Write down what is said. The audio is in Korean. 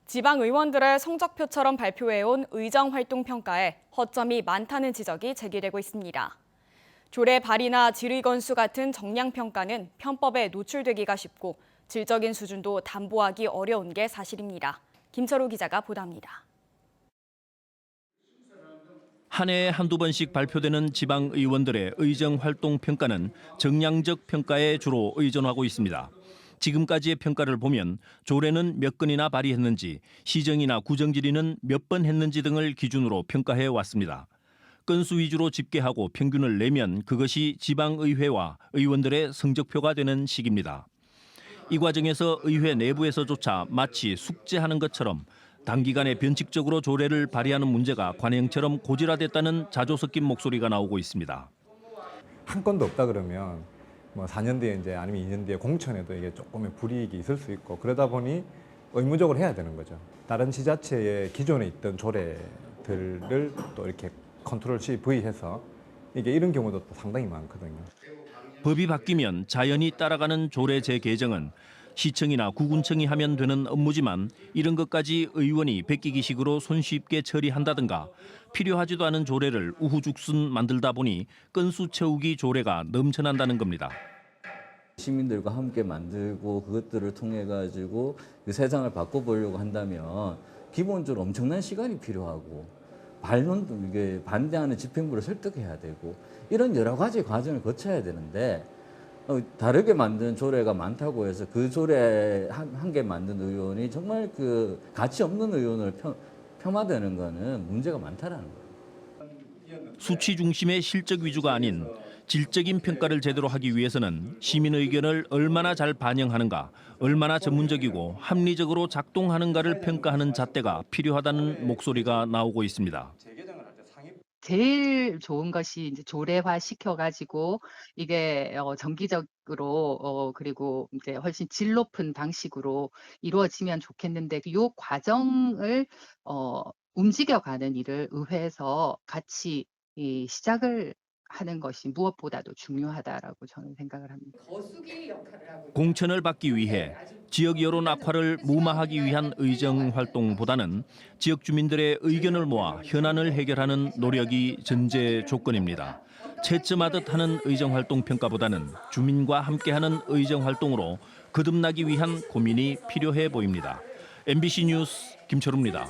지방의원들의 성적표처럼 발표해온 의정활동평가에 허점이 많다는 지적이 제기되고 있습니다. 조례 발의나 질의 건수 같은 정량평가는 편법에 노출되기가 쉽고 질적인 수준도 담보하기 어려운 게 사실입니다. 김철우 기자가 보도합니다. 한 해에 한두 번씩 발표되는 지방의원들의 의정활동평가는 정량적 평가에 주로 의존하고 있습니다. 지금까지의 평가를 보면 조례는 몇 건이나 발의했는지, 시정이나 구정질의는 몇 번 했는지 등을 기준으로 평가해 왔습니다. 건수 위주로 집계하고 평균을 내면 그것이 지방의회와 의원들의 성적표가 되는 식입니다. 이 과정에서 의회 내부에서조차 마치 숙제하는 것처럼 단기간에 변칙적으로 조례를 발의하는 문제가 관행처럼 고질화됐다는 자조 섞인 목소리가 나오고 있습니다. 한 건도 없다 그러면 뭐 4년 뒤에 이제 아니면 2년 뒤에 공천에도 이게 조금의 불이익이 있을 수 있고 그러다 보니 의무적으로 해야 되는 거죠. 다른 지자체의 기존에 있던 조례들을 또 이렇게 컨트롤 C/V해서 이게 이런 경우도 또 상당히 많거든요. 법이 바뀌면 자연히 따라가는 조례 재개정은 시청이나 구군청이 하면 되는 업무지만 이런 것까지 의원이 베끼기식으로 손쉽게 처리한다든가 필요하지도 않은 조례를 우후죽순 만들다 보니 건수 채우기 조례가 넘쳐난다는 겁니다. 시민들과 함께 만들고 그것들을 통해 가지고 그 세상을 바꿔보려고 한다면 기본적으로 엄청난 시간이 필요하고 이게 반대하는 집행부를 설득해야 되고 이런 여러 가지 과정을 거쳐야 되는데 다르게 만든 조례가 많다고 해서 그 조례 한 개 만든 의원이 정말 그 가치 없는 의원을 폄하되는 거는 문제가 많다라는 거예요. 수치 중심의 실적 위주가 아닌 질적인 평가를 제대로 하기 위해서는 시민 의견을 얼마나 잘 반영하는가, 얼마나 전문적이고 합리적으로 작동하는가를 평가하는 잣대가 필요하다는 목소리가 나오고 있습니다. 제일 좋은 것이 이제 조례화 시켜가지고 이게 정기적으로 그리고 이제 훨씬 질 높은 방식으로 이루어지면 좋겠는데 이 과정을 움직여가는 일을 의회에서 같이 시작을 하는 것이 무엇보다도 중요하다라고 저는 생각을 합니다. 공천을 받기 위해 지역 여론 악화를 무마하기 위한 의정 활동보다는 지역 주민들의 의견을 모아 현안을 해결하는 노력이 전제 조건입니다. 채점하듯 하는 의정 활동 평가보다는 주민과 함께하는 의정 활동으로 거듭나기 위한 고민이 필요해 보입니다. MBC 뉴스 김철우입니다.